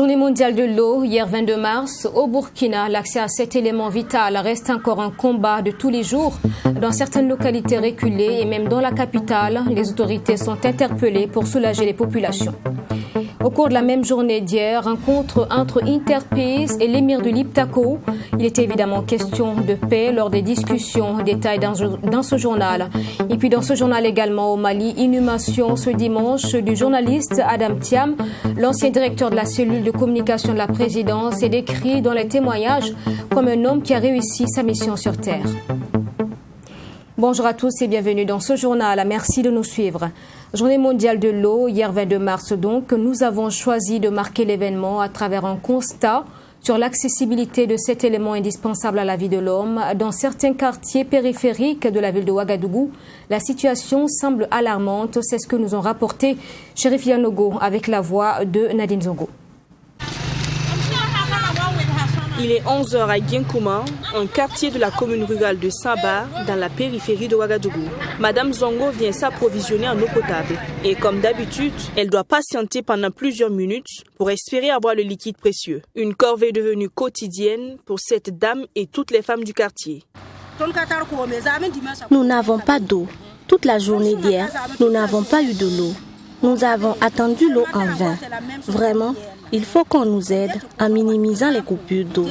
Journée mondiale de l'eau, hier 22 mars, au Burkina, l'accès à cet élément vital reste encore un combat de tous les jours. Dans certaines localités reculées et même dans la capitale, les autorités sont interpellées pour soulager les populations. Au cours de la même journée d'hier, rencontre entre Interpeace et l'émir de l'Iptako. Il était évidemment question de paix lors des discussions, détails dans ce journal. Et puis dans ce journal également au Mali, inhumation ce dimanche du journaliste Adam Thiam, l'ancien directeur de la cellule de communication de la présidence, est décrit dans les témoignages comme un homme qui a réussi sa mission sur Terre. Bonjour à tous et bienvenue dans ce journal. Merci de nous suivre. Journée mondiale de l'eau, hier 22 mars donc, nous avons choisi de marquer l'événement à travers un constat sur l'accessibilité de cet élément indispensable à la vie de l'homme. Dans certains quartiers périphériques de la ville de Ouagadougou, la situation semble alarmante. C'est ce que nous ont rapporté Chérif Yanogo avec la voix de Nadine Zongo. Il est 11h à Gienkouma, un quartier de la commune rurale de Saba, dans la périphérie de Ouagadougou. Madame Zongo vient s'approvisionner en eau potable. Et comme d'habitude, elle doit patienter pendant plusieurs minutes pour espérer avoir le liquide précieux. Une corvée devenue quotidienne pour cette dame et toutes les femmes du quartier. Nous n'avons pas d'eau. Toute la journée d'hier, nous n'avons pas eu de l'eau. Nous avons attendu l'eau en vain. Vraiment, il faut qu'on nous aide en minimisant les coupures d'eau.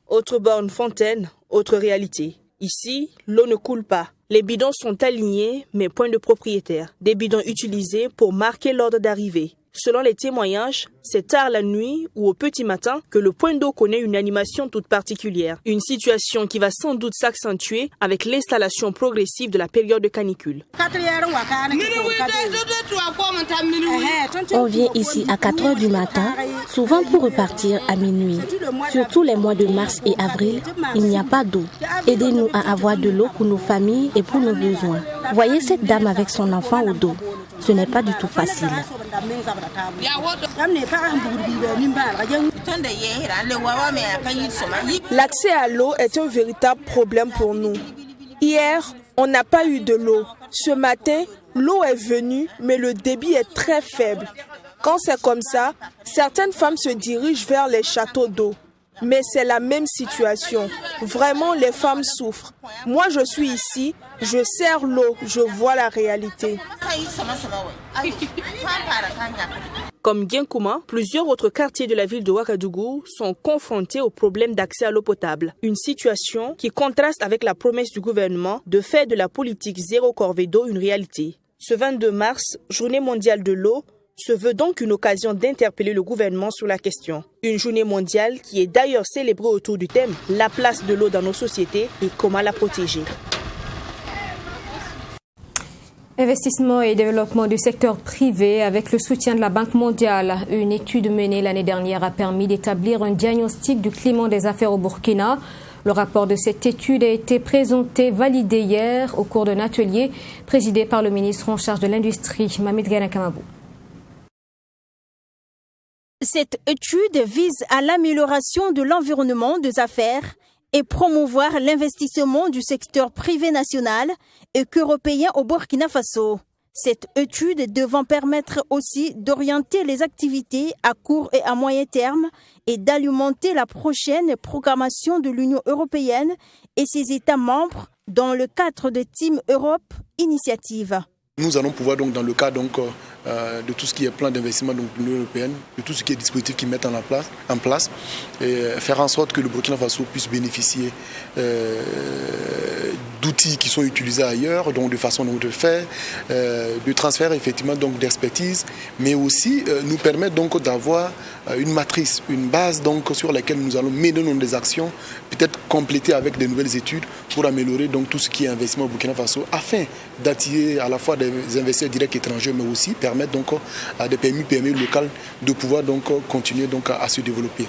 Autre borne fontaine, autre réalité. Ici, l'eau ne coule pas. Les bidons sont alignés, mais point de propriétaire. Des bidons utilisés pour marquer l'ordre d'arrivée. Selon les témoignages, c'est tard la nuit ou au petit matin que le point d'eau connaît une animation toute particulière. Une situation qui va sans doute s'accentuer avec l'installation progressive de la période de canicule. On vient ici à 4 heures du matin, souvent pour repartir à minuit. Surtout les mois de mars et avril, il n'y a pas d'eau. Aidez-nous à avoir de l'eau pour nos familles et pour nos besoins. Voyez cette dame avec son enfant au dos. Ce n'est pas du tout facile. L'accès à l'eau est un véritable problème pour nous. Hier, on n'a pas eu de l'eau. Ce matin, l'eau est venue, mais le débit est très faible. Quand c'est comme ça, certaines femmes se dirigent vers les châteaux d'eau. Mais c'est la même situation. Vraiment, les femmes souffrent. Moi, je suis ici, je sers l'eau, je vois la réalité. Comme Gienkouma, plusieurs autres quartiers de la ville de Ouagadougou sont confrontés au problème d'accès à l'eau potable. Une situation qui contraste avec la promesse du gouvernement de faire de la politique zéro corvée d'eau une réalité. Ce 22 mars, journée mondiale de l'eau, se veut donc une occasion d'interpeller le gouvernement sur la question. Une journée mondiale qui est d'ailleurs célébrée autour du thème « La place de l'eau dans nos sociétés et comment la protéger ». Investissement et développement du secteur privé avec le soutien de la Banque mondiale. Une étude menée l'année dernière a permis d'établir un diagnostic du climat des affaires au Burkina. Le rapport de cette étude a été présenté, validé hier au cours d'un atelier présidé par le ministre en charge de l'industrie, Mamid Gana Kamabou. Cette étude vise à l'amélioration de l'environnement des affaires et promouvoir l'investissement du secteur privé national et qu'européen au Burkina Faso. Cette étude devant permettre aussi d'orienter les activités à court et à moyen terme et d'alimenter la prochaine programmation de l'Union européenne et ses États membres dans le cadre de Team Europe Initiative. Nous allons pouvoir donc dans le cadre de tout ce qui est plan d'investissement de l'Union européenne, de tout ce qui est dispositif qu'ils mettent en place et faire en sorte que le Burkina Faso puisse bénéficier d'outils qui sont utilisés ailleurs, donc de façon de faire, de transfert effectivement donc d'expertise, mais aussi nous permettre donc d'avoir une matrice, une base donc sur laquelle nous allons mener des actions, peut-être compléter avec de nouvelles études pour améliorer donc tout ce qui est investissement au Burkina Faso, afin d'attirer à la fois des investisseurs directs étrangers, mais aussi permettre donc à des PME locales de pouvoir donc continuer donc à se développer.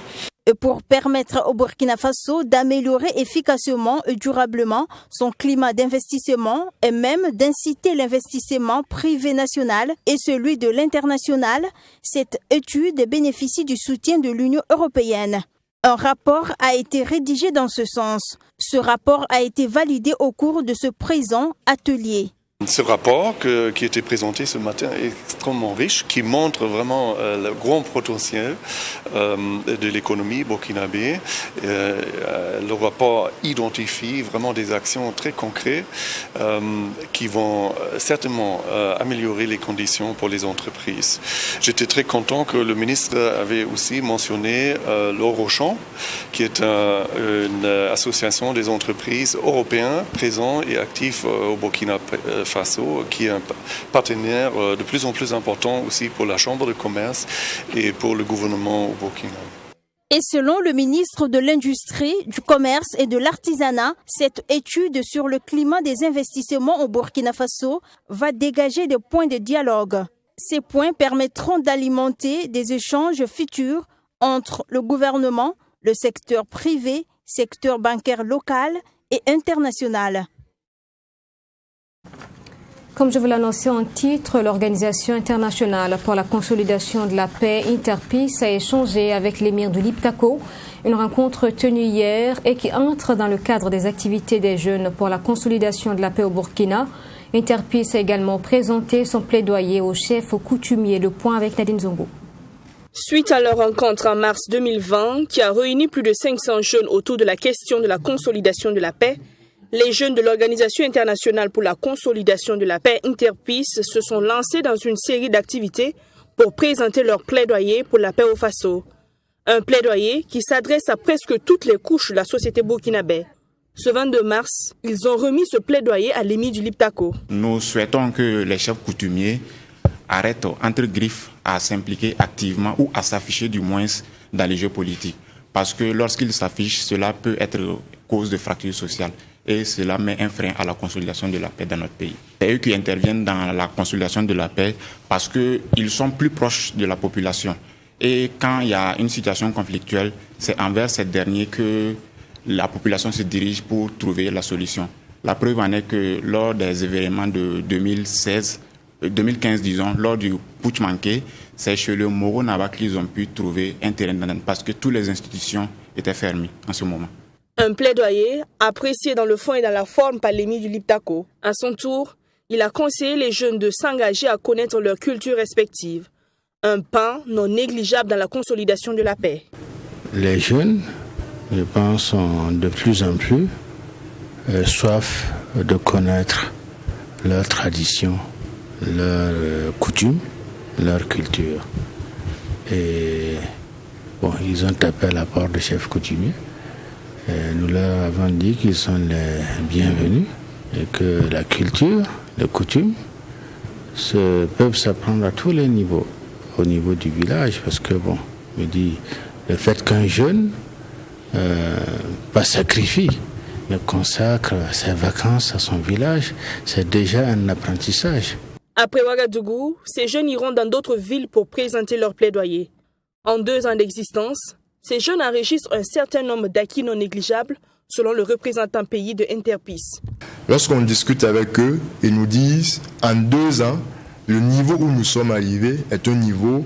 Et pour permettre au Burkina Faso d'améliorer efficacement et durablement son climat d'investissement et même d'inciter l'investissement privé national et celui de l'international, cette étude bénéficie du soutien de l'Union européenne. Un rapport a été rédigé dans ce sens. Ce rapport a été validé au cours de ce présent atelier. Ce rapport qui a été présenté ce matin est extrêmement riche, qui montre vraiment le grand potentiel de l'économie burkinabé. Le rapport identifie vraiment des actions très concrètes qui vont certainement améliorer les conditions pour les entreprises. J'étais très content que le ministre avait aussi mentionné l'Eurochamp, qui est une association des entreprises européennes présentes et actives au Burkina Faso, qui est un partenaire de plus en plus important aussi pour la Chambre de commerce et pour le gouvernement au Burkina. Et selon le ministre de l'Industrie, du Commerce et de l'Artisanat, cette étude sur le climat des investissements au Burkina Faso va dégager des points de dialogue. Ces points permettront d'alimenter des échanges futurs entre le gouvernement, le secteur privé, secteur bancaire local et international. Comme je vous l'annonçais en titre, l'Organisation internationale pour la consolidation de la paix, Interpeace, a échangé avec l'émir du Liptako, une rencontre tenue hier et qui entre dans le cadre des activités des jeunes pour la consolidation de la paix au Burkina. Interpeace a également présenté son plaidoyer au chef coutumier. Le point avec Nadine Zongo. Suite à leur rencontre en mars 2020, qui a réuni plus de 500 jeunes autour de la question de la consolidation de la paix, les jeunes de l'Organisation internationale pour la consolidation de la paix, Interpeace, se sont lancés dans une série d'activités pour présenter leur plaidoyer pour la paix au Faso. Un plaidoyer qui s'adresse à presque toutes les couches de la société burkinabé. Ce 22 mars, ils ont remis ce plaidoyer à l'émir du Liptako. Nous souhaitons que les chefs coutumiers arrêtent entre griffes à s'impliquer activement ou à s'afficher du moins dans les jeux politiques. Parce que lorsqu'ils s'affichent, cela peut être cause de fracture sociale. Et cela met un frein à la consolidation de la paix dans notre pays. C'est eux qui interviennent dans la consolidation de la paix parce qu'ils sont plus proches de la population. Et quand il y a une situation conflictuelle, c'est envers cette dernière que la population se dirige pour trouver la solution. La preuve en est que lors des événements de 2015, disons, lors du putsch manqué, c'est chez le Moro Naba qu'ils ont pu trouver un terrain d'entente parce que toutes les institutions étaient fermées en ce moment. Un plaidoyer apprécié dans le fond et dans la forme par l'émir du Liptako. À son tour, il a conseillé les jeunes de s'engager à connaître leur culture respective. Un pan non négligeable dans la consolidation de la paix. Les jeunes, je pense, ont de plus en plus soif de connaître leurs traditions, leurs coutumes, leur culture. Et bon, ils ont tapé à la porte du chef coutumier. Nous leur avons dit qu'ils sont les bienvenus et que la culture, les coutumes peuvent s'apprendre à tous les niveaux, au niveau du village, parce que bon, me dit le fait qu'un jeune pas sacrifie, mais consacre ses vacances à son village, c'est déjà un apprentissage. Après Ouagadougou, ces jeunes iront dans d'autres villes pour présenter leur plaidoyer. En 2 ans d'existence, ces jeunes enregistrent un certain nombre d'acquis non négligeables, selon le représentant pays de Interpeace. Lorsqu'on discute avec eux, ils nous disent en 2 ans, le niveau où nous sommes arrivés est un niveau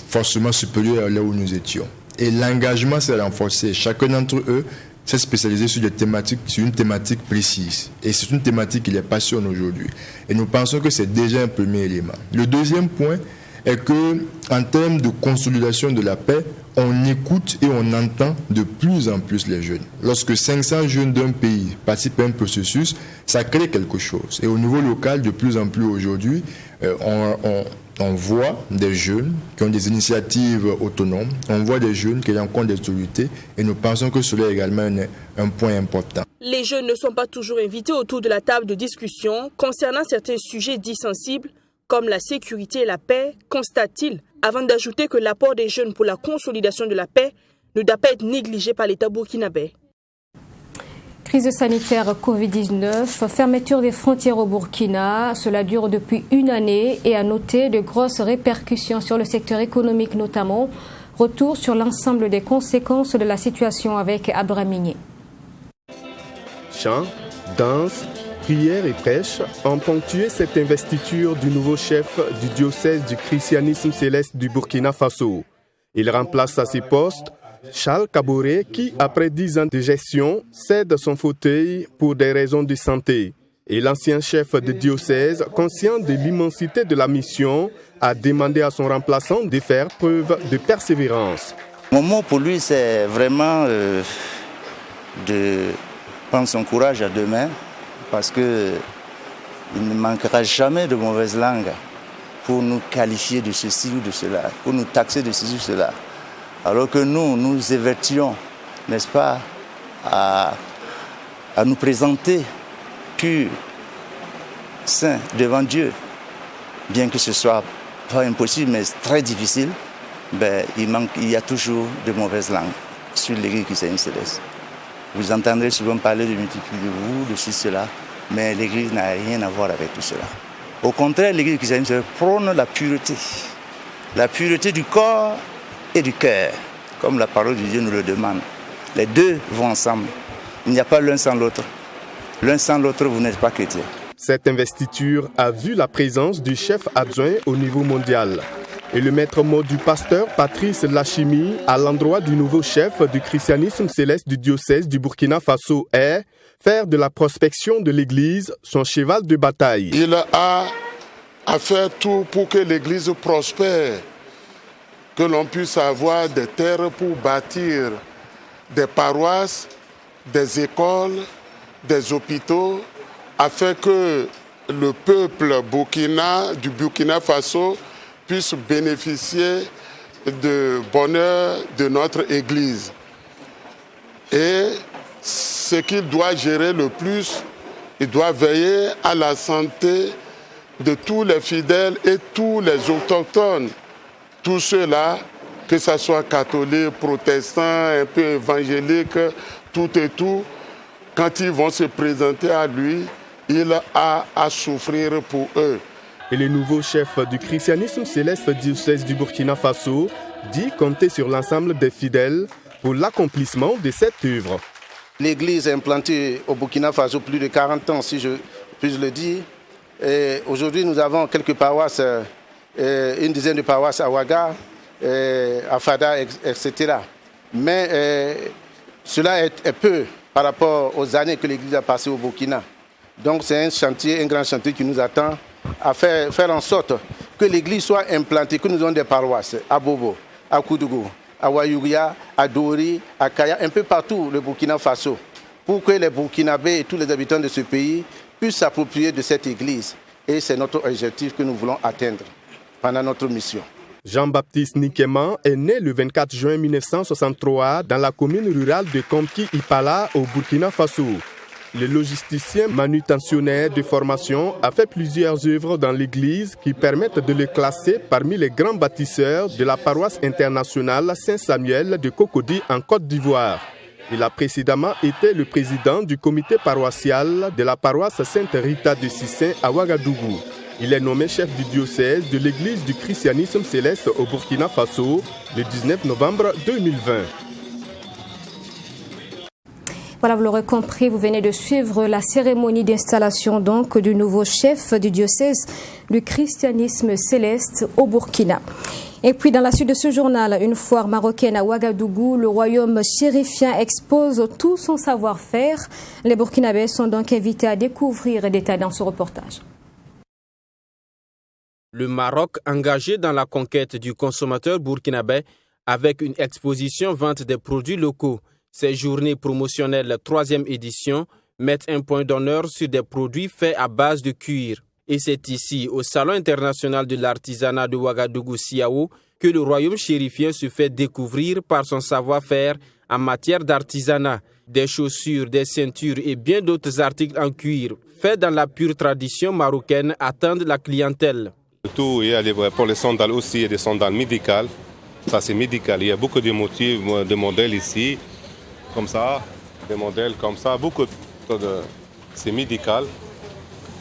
forcément supérieur à là où nous étions. Et l'engagement s'est renforcé. Chacun d'entre eux s'est spécialisé sur une thématique précise. Et c'est une thématique qui les passionne aujourd'hui. Et nous pensons que c'est déjà un premier élément. Le deuxième point est que, en termes de consolidation de la paix, on écoute et on entend de plus en plus les jeunes. Lorsque 500 jeunes d'un pays participent à un processus, ça crée quelque chose. Et au niveau local, de plus en plus aujourd'hui, on voit des jeunes qui ont des initiatives autonomes, on voit des jeunes qui rencontrent des autorités, et nous pensons que cela est également un point important. Les jeunes ne sont pas toujours invités autour de la table de discussion concernant certains sujets dits sensibles, comme la sécurité et la paix, constate-t-il, avant d'ajouter que l'apport des jeunes pour la consolidation de la paix ne doit pas être négligé par l'État burkinabé. Crise sanitaire Covid-19, fermeture des frontières au Burkina, cela dure depuis 1 année et a noté de grosses répercussions sur le secteur économique notamment. Retour sur l'ensemble des conséquences de la situation avec Abramigné. Chants, danse, prières et prêches ont ponctué cette investiture du nouveau chef du diocèse du christianisme céleste du Burkina Faso. Il remplace à ses postes Charles Kaboré qui, après 10 ans de gestion, cède son fauteuil pour des raisons de santé. Et l'ancien chef de diocèse, conscient de l'immensité de la mission, a demandé à son remplaçant de faire preuve de persévérance. Mon mot pour lui, c'est vraiment de prendre son courage à deux mains, parce qu'il ne manquera jamais de mauvaises langues pour nous qualifier de ceci ou de cela, pour nous taxer de ceci ou cela. Alors que nous évertions, n'est-ce pas, à nous présenter purs, saints devant Dieu. Bien que ce soit pas impossible, mais très difficile, il y a toujours de mauvaises langues sur l'Église christianiste céleste. Vous entendrez souvent parler de multipliez-vous, de ceci, cela, mais l'Église n'a rien à voir avec tout cela. Au contraire, l'Église christianiste prône la pureté du corps et du cœur, comme la parole de Dieu nous le demande. Les deux vont ensemble. Il n'y a pas l'un sans l'autre. L'un sans l'autre, vous n'êtes pas chrétien. Cette investiture a vu la présence du chef adjoint au niveau mondial. Et le maître mot du pasteur Patrice Lachimi à l'endroit du nouveau chef du christianisme céleste du diocèse du Burkina Faso est faire de la prospection de l'Église son cheval de bataille. Il a à faire tout pour que l'Église prospère, que l'on puisse avoir des terres pour bâtir des paroisses, des écoles, des hôpitaux, afin que le peuple du Burkina Faso puisse bénéficier du bonheur de notre Église. Et ce qu'il doit gérer le plus, il doit veiller à la santé de tous les fidèles et tous les autochtones. Tous ceux-là, que ce soit catholiques, protestants, un peu évangéliques, tout et tout, quand ils vont se présenter à lui, il a à souffrir pour eux. Et le nouveau chef du christianisme céleste diocèse du Burkina Faso dit compter sur l'ensemble des fidèles pour l'accomplissement de cette œuvre. L'église est implantée au Burkina Faso plus de 40 ans, si je puis le dire. Aujourd'hui, nous avons quelques paroisses, une dizaine de paroisses à Ouaga, à Fada, etc. Mais cela est peu par rapport aux années que l'église a passées au Burkina. Donc c'est un chantier, un grand chantier qui nous attend à faire en sorte que l'église soit implantée, que nous ayons des paroisses à Bobo, à Koudougou, à Wayouria, à Dori, à Kaya, un peu partout le Burkina Faso, pour que les Burkinabés et tous les habitants de ce pays puissent s'approprier de cette église. Et c'est notre objectif que nous voulons atteindre pendant notre mission. Jean-Baptiste Nikema est né le 24 juin 1963 dans la commune rurale de Komki-Ipala au Burkina Faso. Le logisticien manutentionnaire de formation a fait plusieurs œuvres dans l'église qui permettent de le classer parmi les grands bâtisseurs de la paroisse internationale Saint-Samuel de Cocody en Côte d'Ivoire. Il a précédemment été le président du comité paroissial de la paroisse Sainte-Rita de Sissin à Ouagadougou. Il est nommé chef du diocèse de l'église du christianisme céleste au Burkina Faso le 19 novembre 2020. Voilà, vous l'aurez compris, vous venez de suivre la cérémonie d'installation donc du nouveau chef du diocèse du christianisme céleste au Burkina. Et puis dans la suite de ce journal, une foire marocaine à Ouagadougou, le royaume chérifien expose tout son savoir-faire. Les Burkinabés sont donc invités à découvrir et détailler dans ce reportage. Le Maroc engagé dans la conquête du consommateur burkinabé avec une exposition vente des produits locaux. Ces journées promotionnelles 3e édition mettent un point d'honneur sur des produits faits à base de cuir. Et c'est ici, au Salon international de l'artisanat de Ouagadougou-Siao, que le royaume chérifien se fait découvrir par son savoir-faire en matière d'artisanat. Des chaussures, des ceintures et bien d'autres articles en cuir, faits dans la pure tradition marocaine, attendent la clientèle. Tout, il y a pour les sandales aussi, il y a des sandales médicales. Ça, c'est médical. Il y a beaucoup de motifs, de modèles ici, comme ça, des modèles comme ça. Beaucoup de... C'est médical.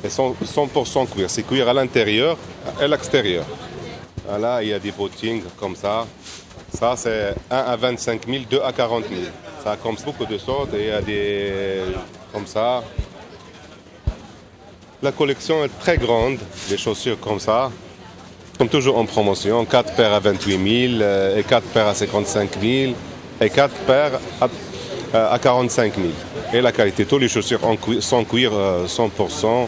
Et 100% cuir. C'est cuir à l'intérieur et à l'extérieur. Là, il y a des bottines comme ça. Ça, c'est 1 à 25 000, 2 à 40 000. Ça a comme beaucoup de sortes. Et il y a des... comme ça. La collection est très grande, des chaussures comme ça, comme toujours en promotion, 4 paires à 28 000, et 4 paires à 55 000, et 4 paires à 45 000. Et la qualité, tous les chaussures sans cuir 100%.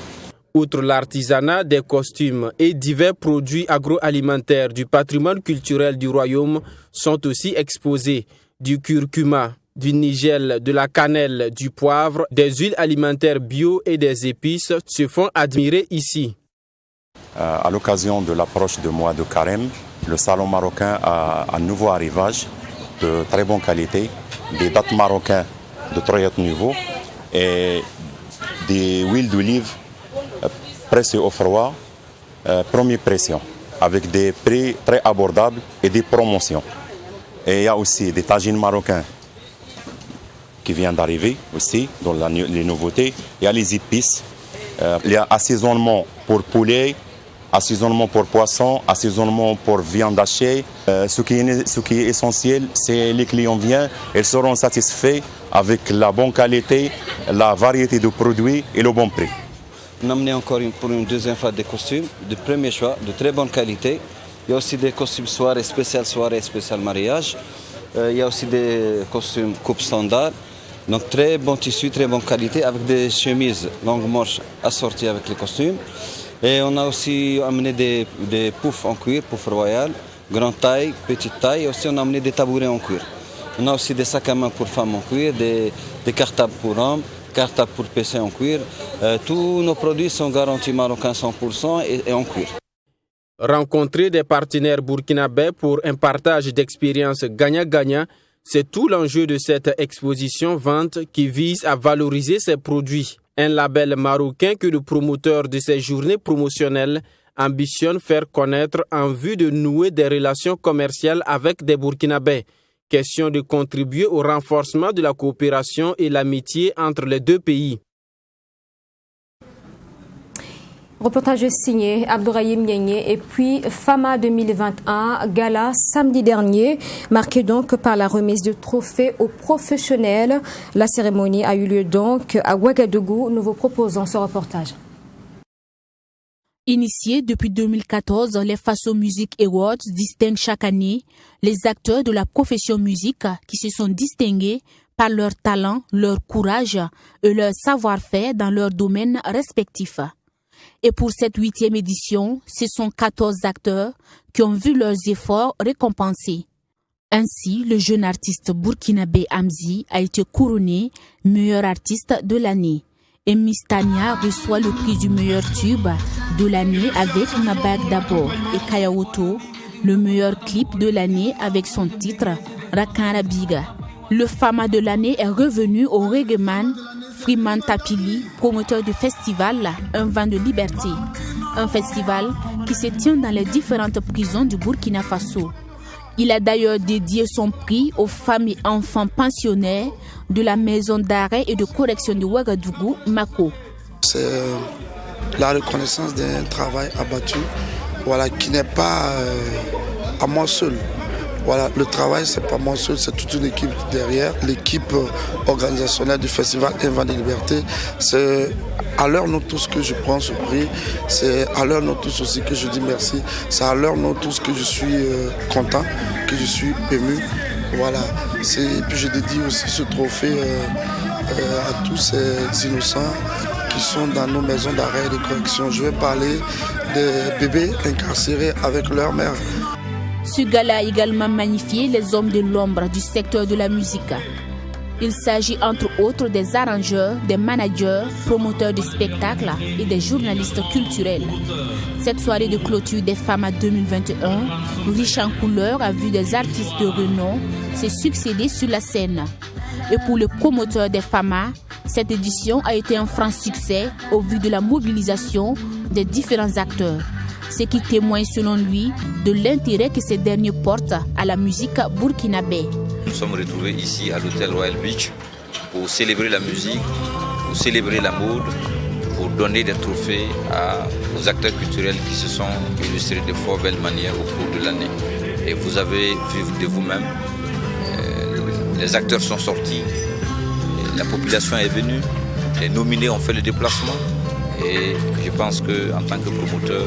Outre l'artisanat des costumes et divers produits agroalimentaires du patrimoine culturel du royaume sont aussi exposés. Du curcuma, du nigel, de la cannelle, du poivre, des huiles alimentaires bio et des épices se font admirer ici. À l'occasion de l'approche du mois de Carême, le salon marocain a un nouveau arrivage de très bonne qualité, des dattes marocains de très haut niveau et des huiles d'olive pressées au froid, première pression, avec des prix très abordables et des promotions. Et il y a aussi des tagines marocains qui viennent d'arriver aussi, dans les nouveautés. Il y a les épices, il y a assaisonnement pour poulet, assaisonnement pour poisson, assaisonnement pour viande hachée. Ce qui est essentiel, c'est les clients viennent, ils seront satisfaits avec la bonne qualité, la variété de produits et le bon prix. On a amené encore pour une deuxième fois des costumes de premier choix, de très bonne qualité. Il y a aussi des costumes soirée spécial mariage. Il y a aussi des costumes coupe standard. Donc très bon tissu, très bonne qualité avec des chemises longue manche assorties avec les costumes. Et on a aussi amené des poufs en cuir, poufs royal, grande taille, petite taille. Et aussi on a amené des tabourets en cuir. On a aussi des sacs à main pour femmes en cuir, des cartables pour hommes, cartables pour PC en cuir. Tous nos produits sont garantis marocains 100% et en cuir. Rencontrer des partenaires burkinabés pour un partage d'expériences gagnant-gagnant, c'est tout l'enjeu de cette exposition-vente qui vise à valoriser ces produits. Un label marocain que le promoteur de ces journées promotionnelles ambitionne faire connaître en vue de nouer des relations commerciales avec des Burkinabés. Question de contribuer au renforcement de la coopération et l'amitié entre les deux pays. Reportage signé Abdourahim Niagne et puis Fama 2021, gala samedi dernier, marqué donc par la remise de trophées aux professionnels. La cérémonie a eu lieu donc à Ouagadougou. Nous vous proposons ce reportage. Initiés depuis 2014, les Faso Music Awards distinguent chaque année les acteurs de la profession musique qui se sont distingués par leur talent, leur courage et leur savoir-faire dans leurs domaines respectifs. Et pour cette 8e édition, ce sont 14 acteurs qui ont vu leurs efforts récompensés. Ainsi, le jeune artiste burkinabé Amzi a été couronné meilleur artiste de l'année. Et Miss Tania reçoit le prix du meilleur tube de l'année avec Nabag Dabo et Kayaoto, le meilleur clip de l'année avec son titre Rakara Biga. Le Fama de l'année est revenu au reggaeman Freeman Tapili, promoteur du festival Un vent de liberté. Un festival qui se tient dans les différentes prisons du Burkina Faso. Il a d'ailleurs dédié son prix aux femmes et enfants pensionnaires de la maison d'arrêt et de correction de Ouagadougou, Mako. C'est la reconnaissance d'un travail abattu, qui n'est pas à moi seul. Le travail, c'est pas moi seul, c'est toute une équipe derrière. L'équipe organisationnelle du festival Un vent de liberté, c'est à leur nom tous que je prends ce prix, c'est à leur nom tous aussi que je dis merci, c'est à leur nom tous que je suis content, que je suis ému. Et puis je dédie aussi ce trophée à tous ces innocents qui sont dans nos maisons d'arrêt et de correction. Je vais parler des bébés incarcérés avec leur mère. Ce gala a également magnifié les hommes de l'ombre du secteur de la musique. Il s'agit entre autres des arrangeurs, des managers, promoteurs de spectacles et des journalistes culturels. Cette soirée de clôture des Fama 2021, riche en couleurs, a vu des artistes de renom se succéder sur la scène. Et pour le promoteur des Fama, cette édition a été un franc succès au vu de la mobilisation des différents acteurs. Ce qui témoigne selon lui de l'intérêt que ces derniers portent à la musique burkinabé. Nous sommes retrouvés ici à l'hôtel Royal Beach pour célébrer la musique, pour célébrer la mode, pour donner des trophées aux acteurs culturels qui se sont illustrés de fort belles manières au cours de l'année. Et vous avez vu de vous-même, les acteurs sont sortis, la population est venue, les nominés ont fait le déplacement et je pense qu'en tant que promoteur,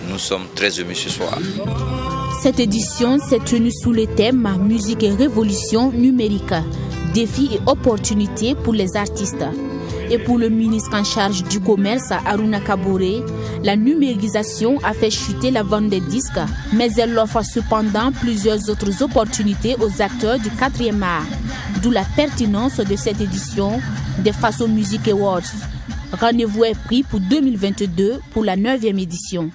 nous sommes très émus ce soir. Cette édition s'est tenue sous le thème Musique et révolution numérique. défis et opportunités pour les artistes. Et pour le ministre en charge du commerce, Aruna Kabore, la numérisation a fait chuter la vente des disques, mais elle offre cependant plusieurs autres opportunités aux acteurs du 4e art, d'où la pertinence de cette édition des Faso Music Awards. Rendez-vous est pris pour 2022 pour la 9e édition.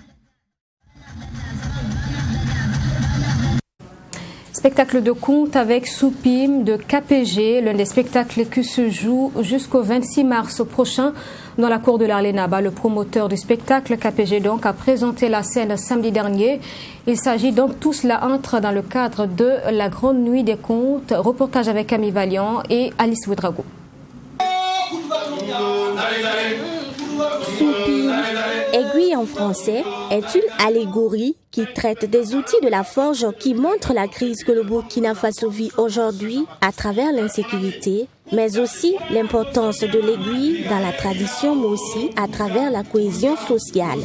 Spectacle de conte avec Soupim de KPG, l'un des spectacles qui se joue jusqu'au 26 mars prochain dans la cour de l'Arlénaba. Le promoteur du spectacle, KPG donc, a présenté la scène samedi dernier. Il s'agit donc, tout cela entre dans le cadre de la Grande Nuit des Contes. Reportage avec Camille Valiant et Alice Ouedrago. Soupim, aiguille en français, est une allégorie qui traite des outils de la forge qui montrent la crise que le Burkina Faso vit aujourd'hui à travers l'insécurité, mais aussi l'importance de l'aiguille dans la tradition, mais aussi à travers la cohésion sociale.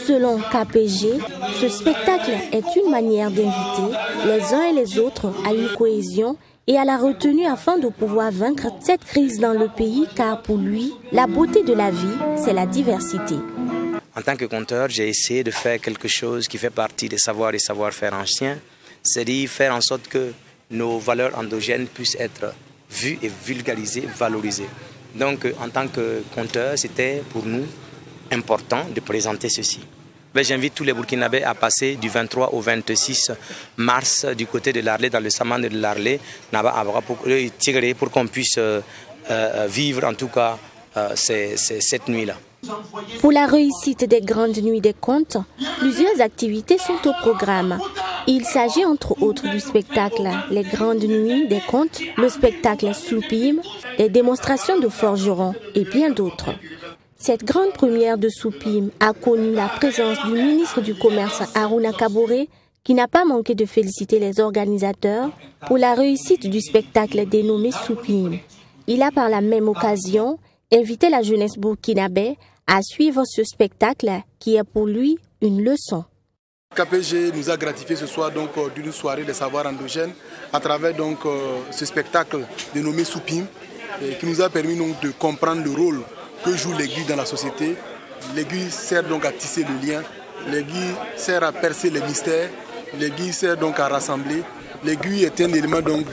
Selon KPG, ce spectacle est une manière d'inviter les uns et les autres à une cohésion et à la retenue afin de pouvoir vaincre cette crise dans le pays, car pour lui, la beauté de la vie, c'est la diversité. En tant que conteur, j'ai essayé de faire quelque chose qui fait partie des savoirs et savoir-faire anciens, c'est-à-dire faire en sorte que nos valeurs endogènes puissent être vues et vulgarisées, valorisées. Donc, en tant que conteur, c'était pour nous important de présenter ceci. J'invite tous les Burkinabés à passer du 23 au 26 mars du côté de l'Arlé, dans le Saman de l'Arlé, pour qu'on puisse vivre en tout cas cette nuit-là. Pour la réussite des Grandes Nuits des Contes, plusieurs activités sont au programme. Il s'agit entre autres du spectacle Les Grandes Nuits des Contes, le spectacle Soupim, des démonstrations de forgerons et bien d'autres. Cette grande première de Soupim a connu la présence du ministre du Commerce Aruna Kabore, qui n'a pas manqué de féliciter les organisateurs pour la réussite du spectacle dénommé Soupim. Il a par la même occasion invité la jeunesse burkinabé à suivre ce spectacle qui est pour lui une leçon. KPG nous a gratifié ce soir donc d'une soirée des savoirs endogènes à travers donc ce spectacle dénommé Soupim, qui nous a permis donc de comprendre le rôle que joue l'aiguille dans la société. L'aiguille sert donc à tisser le lien, l'aiguille sert à percer les mystères, l'aiguille sert donc à rassembler. L'aiguille est un élément donc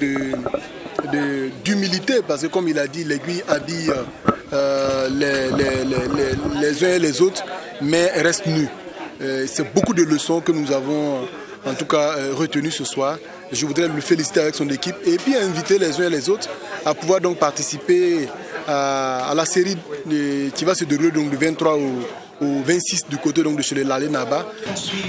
d'humilité, parce que comme il a dit, l'aiguille habille les uns et les autres, mais reste nue. C'est beaucoup de leçons que nous avons en tout cas retenues ce soir. Je voudrais le féliciter avec son équipe et puis inviter les uns et les autres à pouvoir donc participer à la série qui va se dérouler donc du 23 au 26 du côté donc de chez l'Arlénaba.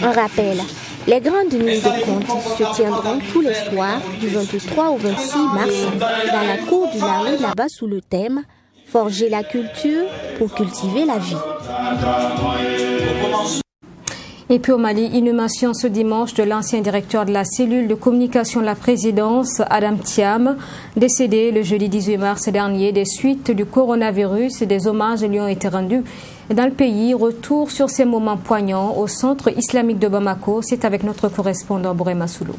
On rappelle, les Grandes Nuits des Contes se tiendront tous les soirs du 23 au 26 mars dans la cour du l'Arlénaba sous le thème « Forger la culture pour cultiver la vie ». Et puis au Mali, inhumation ce dimanche de l'ancien directeur de la cellule de communication de la présidence, Adam Thiam, décédé le jeudi 18 mars dernier des suites du coronavirus. Des hommages lui ont été rendus dans le pays. Retour sur ces moments poignants au centre islamique de Bamako. C'est avec notre correspondant Bourema Soulou.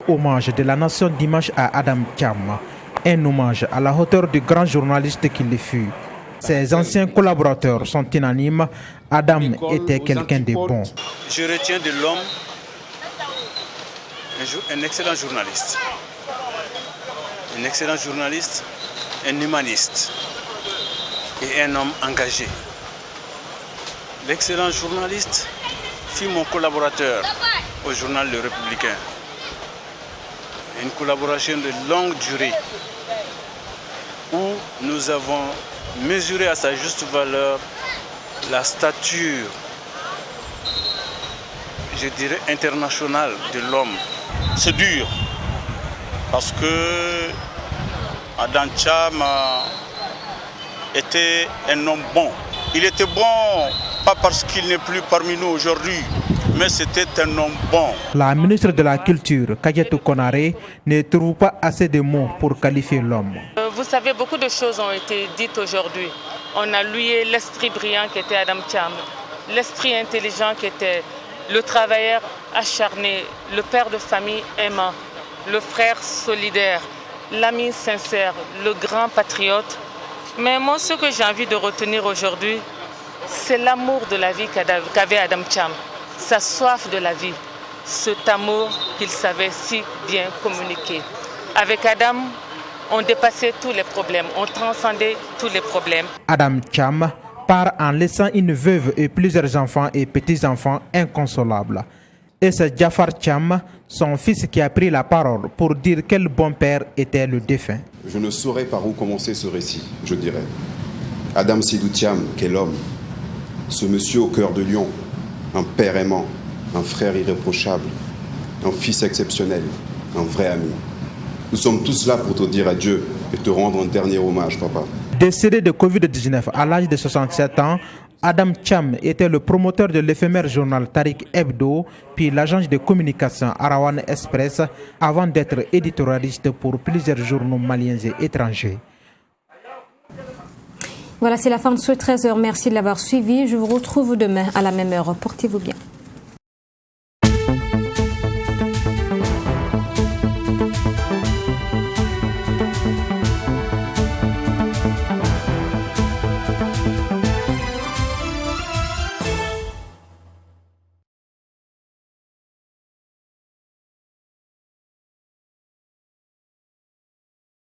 Hommage de la nation dimanche à Adam Thiam. Un hommage à la hauteur du grand journaliste qu'il fut. Ses anciens collaborateurs sont unanimes. Adam était quelqu'un de bon. Je retiens de l'homme un excellent journaliste. Un excellent journaliste, un humaniste et un homme engagé. L'excellent journaliste fut mon collaborateur au journal Le Républicain. Une collaboration de longue durée où nous avons mesuré à sa juste valeur la stature, je dirais, internationale de l'homme. C'est dur parce que Adam Thiam était un homme bon. Il était bon, pas parce qu'il n'est plus parmi nous aujourd'hui, mais c'était un homme bon. La ministre de la Culture, Kadiatou Konaré, ne trouve pas assez de mots pour qualifier l'homme. Vous savez, beaucoup de choses ont été dites aujourd'hui. On a loué l'esprit brillant qui était Adam Thiam, l'esprit intelligent qui était le travailleur acharné, le père de famille aimant, le frère solidaire, l'ami sincère, le grand patriote. Mais moi, ce que j'ai envie de retenir aujourd'hui, c'est l'amour de la vie qu'avait Adam Thiam, sa soif de la vie, cet amour qu'il savait si bien communiquer. Avec Adam, on dépassait tous les problèmes, on transcendait tous les problèmes. Adam Thiam part en laissant une veuve et plusieurs enfants et petits-enfants inconsolables. Et c'est Jafar Thiam, son fils, qui a pris la parole pour dire quel bon père était le défunt. Je ne saurais par où commencer ce récit, je dirais. Adam Sidou Thiam, quel homme. Ce monsieur au cœur de lion, un père aimant, un frère irréprochable, un fils exceptionnel, un vrai ami. Nous sommes tous là pour te dire adieu et te rendre un dernier hommage, papa. Décédé de Covid-19 à l'âge de 67 ans, Adam Thiam était le promoteur de l'éphémère journal Tariq Hebdo, puis l'agence de communication Arawan Express, avant d'être éditorialiste pour plusieurs journaux maliens et étrangers. Voilà, c'est la fin de ce 13h. Merci de l'avoir suivi. Je vous retrouve demain à la même heure. Portez-vous bien.